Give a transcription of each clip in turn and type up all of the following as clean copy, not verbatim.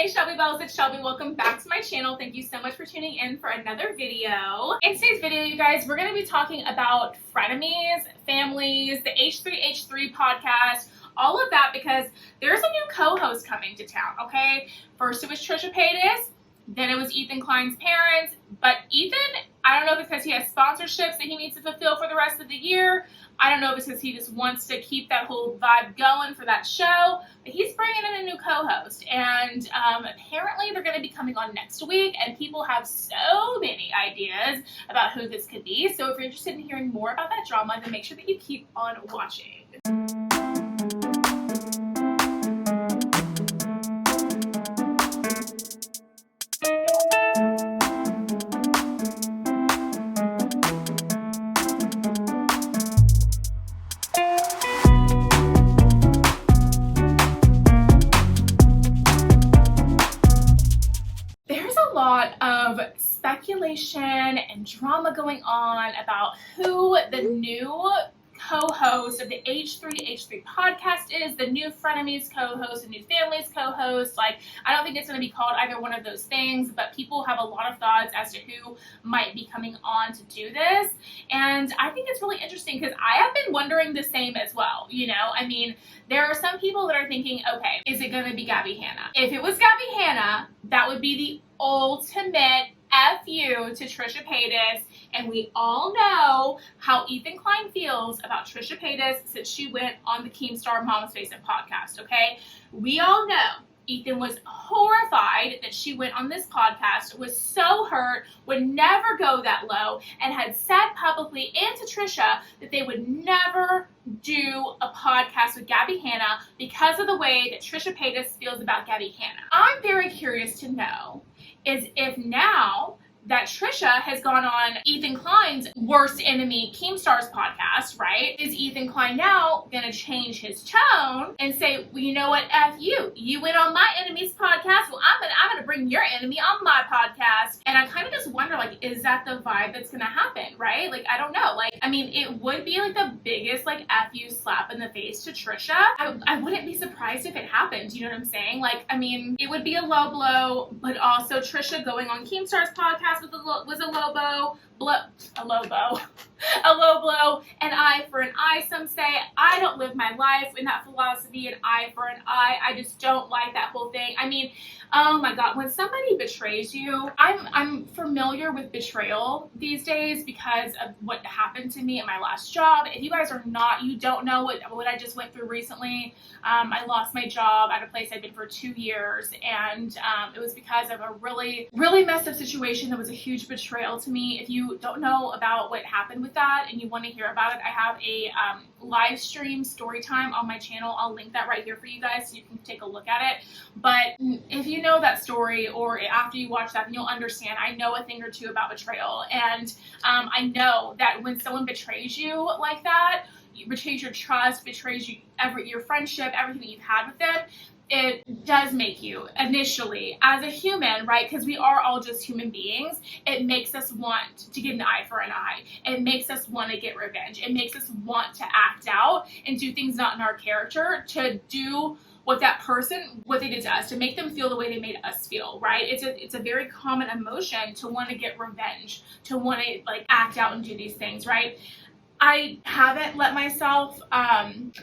Hey Shelby Bells, it's Shelby. Welcome back to my channel. Thank you so much for tuning in for another video. In today's video, you guys, we're going to be talking about frenemies, families, the H3H3 podcast, all of that, because there's a new co-host coming to town, okay? First it was Trisha Paytas, then it was Ethan Klein's parents, but Ethan, I don't know if it's because he has sponsorships that he needs to fulfill for the rest of the year. I don't know if it's because he just wants to keep that whole vibe going for that show, but he's bringing in a new co-host, and apparently they're going to be coming on next week, and people have so many ideas about who this could be. So if you're interested in hearing more about that drama, then make sure that you keep on watching. Speculation and drama going on about who the new co-host of the H3H3 podcast is, the new frenemies co-host, the new families co-host. Like, I don't think it's going to be called either one of those things, but people have a lot of thoughts as to who might be coming on to do this. And I think it's really interesting because I have been wondering the same as well. You know, I mean, there are some people that are thinking, okay, is it going to be Gabbie Hanna? If it was Gabbie Hanna, that would be the ultimate F you to Trisha Paytas, and we all know how Ethan Klein feels about Trisha Paytas since she went on the Keemstar Mama's Basement podcast, okay? We all know Ethan was horrified that she went on this podcast, was so hurt, would never go that low, and had said publicly and to Trisha that they would never do a podcast with Gabbie Hanna because of the way that Trisha Paytas feels about Gabbie Hanna. I'm very curious to know is if now that Trisha has gone on Ethan Klein's worst enemy Keemstar's podcast, right? Is Ethan Klein now gonna change his tone and say, well, you know what, F you. You went on my enemy's podcast, well, I'm gonna bring your enemy on my podcast. And I kind of just wonder, like, is that the vibe that's gonna happen, right? Like, I don't know. Like, I mean, it would be like the biggest, like, F you slap in the face to Trisha. I wouldn't be surprised if it happened, you know what I'm saying? Like, I mean, it would be a low blow, but also Trisha going on Keemstar's podcast was a low blow, an eye for an eye, some say. I don't live my life in that philosophy, an eye for an eye. I just don't like that whole thing. I mean, oh my God, when somebody betrays you, I'm familiar with betrayal these days because of what happened to me at my last job. If you guys are not, you don't know what I just went through recently. I lost my job at a place I'd been for 2 years, and it was because of a really, really messed up situation that was a huge betrayal to me. If you don't know about what happened with that and you want to hear about it, I have a live stream story time on my channel. I'll link that right here for you guys so you can take a look at it. But if you know that story, or after you watch that, then you'll understand. I know a thing or two about betrayal, and I know that when someone betrays you like that, betrays your trust, betrays your friendship, everything that you've had with them, it does make you initially, as a human, right, because we are all just human beings, it makes us want to get an eye for an eye. It makes us want to get revenge. It makes us want to act out and do things not in our character, to do what that person, what they did to us, to make them feel the way they made us feel, right? It's a very common emotion to want to get revenge, to want to, like, act out and do these things, right? I haven't let myself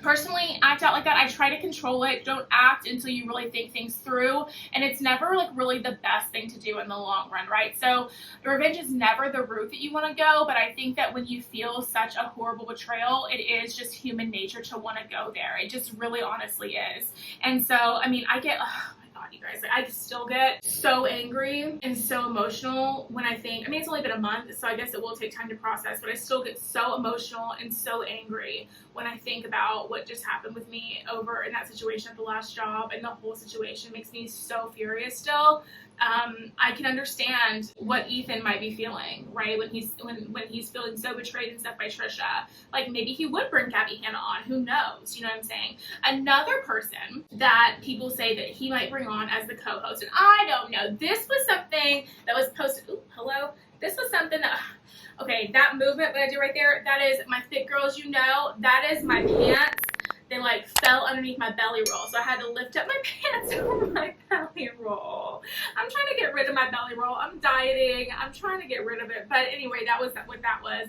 personally act out like that. I try to control it. Don't act until you really think things through. And it's never, like, really the best thing to do in the long run, right? So revenge is never the route that you want to go. But I think that when you feel such a horrible betrayal, it is just human nature to want to go there. It just really honestly is. And so, I mean, I get... you guys, I still get so angry and so emotional when I think, I mean, it's only been a month, so I guess it will take time to process, but I still get so emotional and so angry when I think about what just happened with me over in that situation at the last job, and the whole situation makes me so furious still. I can understand what Ethan might be feeling, right? When he's feeling so betrayed and stuff by Trisha. Like, maybe he would bring Gabbie Hanna on. Who knows? You know what I'm saying? Another person that people say that he might bring on as the co-host, and I don't know. This was something that was posted. Ooh, hello. This was something that. Okay, that movement that I do right there. That is my fit girls. You know, that is my pants. They like fell underneath my belly roll, so I had to lift up my pants over my belly roll. I'm trying to get rid of my belly roll. I'm dieting. I'm trying to get rid of it. But anyway, that was what that was.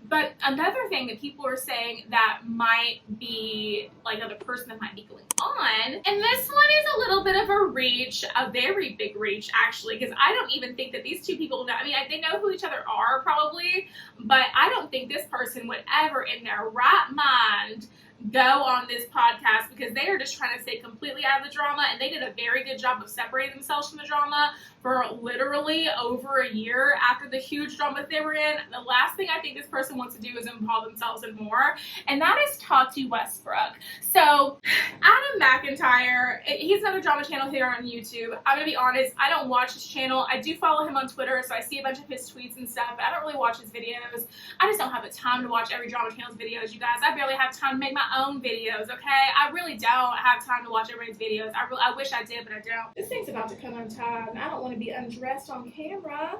But another thing that people are saying that might be like another person that might be going on, and this one is a little bit of a reach, a very big reach actually, because I don't even think that these two people know. I mean, they know who each other are probably, but I don't think this person would ever in their right mind go on this podcast, because they are just trying to stay completely out of the drama, and they did a very good job of separating themselves from the drama for literally over a year after the huge drama they were in. The last thing I think this person wants to do is involve themselves in more, and that is Tati Westbrook. So Adam McIntyre, he's another drama channel here on YouTube. I'm gonna be honest, I don't watch his channel. I do follow him on Twitter, so I see a bunch of his tweets and stuff, but I don't really watch his videos. I just don't have the time to watch every drama channel's videos, you guys. I barely have time to make my own videos, okay? I really don't have time to watch everybody's videos. I wish I did, but I don't. This thing's about to come undone. I don't want to be undressed on camera.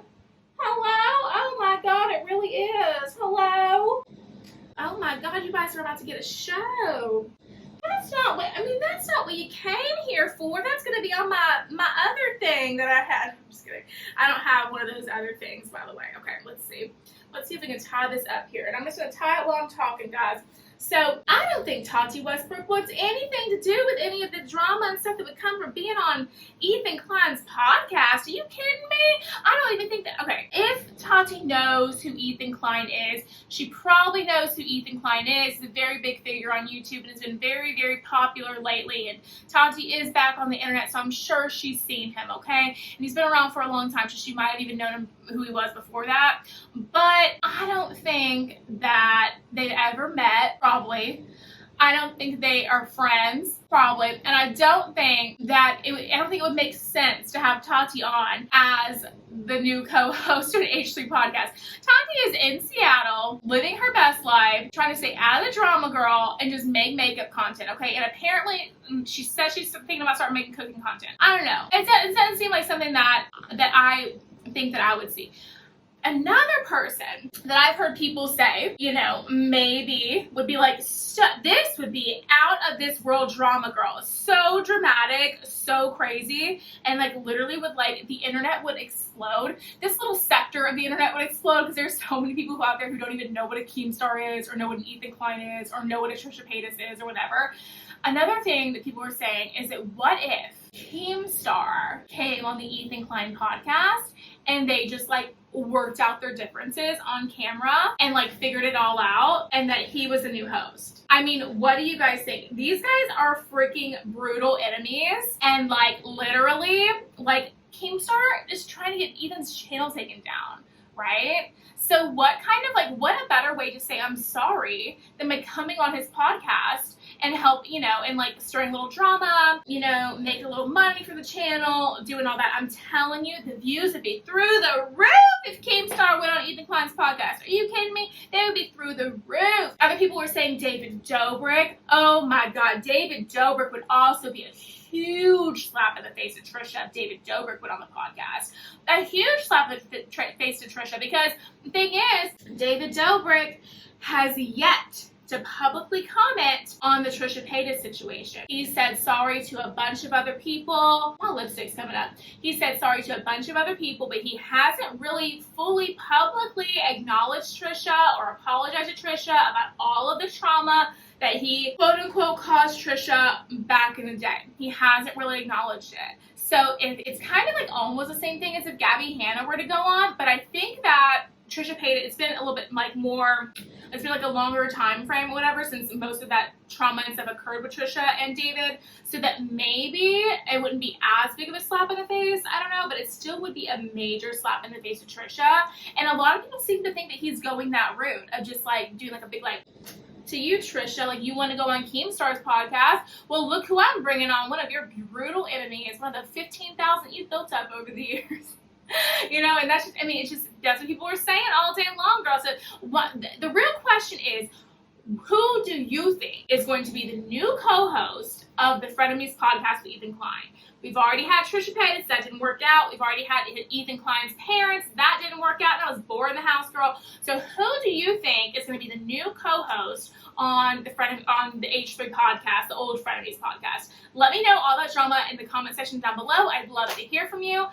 Hello? Oh my god, it really is. Hello? Oh my god, you guys are about to get a show. That's not what, I mean, that's not what you came here for. That's going to be on my other thing that I had. I'm just kidding. I don't have one of those other things, by the way. Okay, let's see. Let's see if we can tie this up here. And I'm just going to tie it while I'm talking, guys. So, I don't think Tati Westbrook wants anything to do with any of the drama and stuff that would come from being on Ethan Klein's podcast. Are you kidding me? I don't even think that, okay, if Tati knows who Ethan Klein is, she probably knows who Ethan Klein is. He's a very big figure on YouTube and has been very, very popular lately. And Tati is back on the internet, so I'm sure she's seen him, okay? And he's been around for a long time, so she might have even known him, who he was before that. But I don't think that they've ever met, probably. I don't think they are friends, probably. And I don't think that I don't think it would make sense to have Tati on as the new co-host of an H3 podcast. Tati is in Seattle, living her best life, trying to stay out of the drama, girl, and just make makeup content, okay? And apparently, she says she's thinking about starting making cooking content. I don't know. It doesn't seem like something that I think that I would see. Another person that I've heard people say, you know, maybe would be like, this would be out of this world drama, girl. So dramatic, so crazy, and like literally would like, the internet would explode. This little sector of the internet would explode because there's so many people out there who don't even know what a Keemstar is, or know what an Ethan Klein is, or know what a Trisha Paytas is, or whatever. Another thing that people were saying is that what if Keemstar came on the Ethan Klein podcast and they just like worked out their differences on camera and like figured it all out, and that he was a new host? I mean, what do you guys think? These guys are freaking brutal enemies, and like literally, like Keemstar is trying to get Ethan's channel taken down, right? So what a better way to say I'm sorry than by coming on his podcast and help, you know, and like stirring a little drama, you know, make a little money for the channel, doing all that. I'm telling you, the views would be through the roof if Keemstar went on Ethan Klein's podcast. Are you kidding me? They would be through the roof. Other people were saying David Dobrik. Oh my God, David Dobrik would also be a huge slap in the face of Trisha if David Dobrik went on the podcast. A huge slap in the face to Trisha, because the thing is, David Dobrik has yet to publicly comment on the Trisha Paytas situation. He said sorry to a bunch of other people. My lipstick's coming up. He said sorry to a bunch of other people, but he hasn't really fully publicly acknowledged Trisha or apologized to Trisha about all of the trauma that he quote unquote caused Trisha back in the day. He hasn't really acknowledged it. So it's kind of like almost the same thing as if Gabbie Hanna were to go on, but I think that Trisha Paytas, it's been a little bit like more, it's been like a longer time frame or whatever since most of that trauma and stuff occurred with Trisha and David, so that maybe it wouldn't be as big of a slap in the face, I don't know, but it still would be a major slap in the face of Trisha. And a lot of people seem to think that he's going that route of just like doing like a big like, to you, Trisha, like you want to go on Keemstar's podcast? Well, look who I'm bringing on, one of your brutal enemies, one of the 15,000 you've built up over the years. You know, and that's just, I mean, it's just, that's what people are saying all day long, girl. So the real question is, who do you think is going to be the new co-host of the Frenemies podcast with Ethan Klein? We've already had Trisha Paytas, that didn't work out. We've already had Ethan Klein's parents, that didn't work out. That was bored in the house, girl. So who do you think is going to be the new co-host on the H3 podcast, the old Frenemies podcast? Let me know all that drama in the comment section down below. I'd love to hear from you.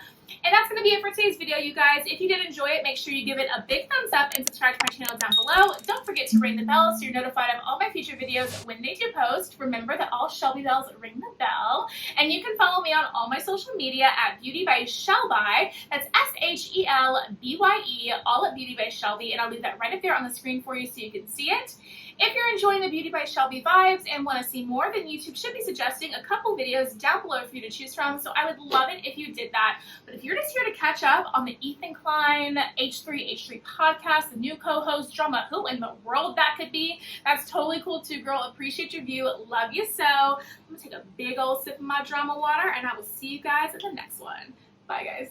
And that's going to be it for today's video, you guys. If you did enjoy it, make sure you give it a big thumbs up and subscribe to my channel down below. Don't forget to ring the bell so you're notified of all my future videos when they do post. Remember that all Shelby bells ring the bell. And you can follow me on all my social media at Beauty by ShelbyE. That's ShelBye, all at Beauty by Shelby. And I'll leave that right up there on the screen for you so you can see it. If you're enjoying the Beauty by Shelby vibes and want to see more, then YouTube should be suggesting a couple videos down below for you to choose from. So I would love it if you did that. But if you're just here to catch up on the Ethan Klein H3H3 podcast, the new co-host drama, who in the world that could be, that's totally cool too, girl. Appreciate your view. Love you so. I'm going to take a big old sip of my drama water, and I will see you guys in the next one. Bye, guys.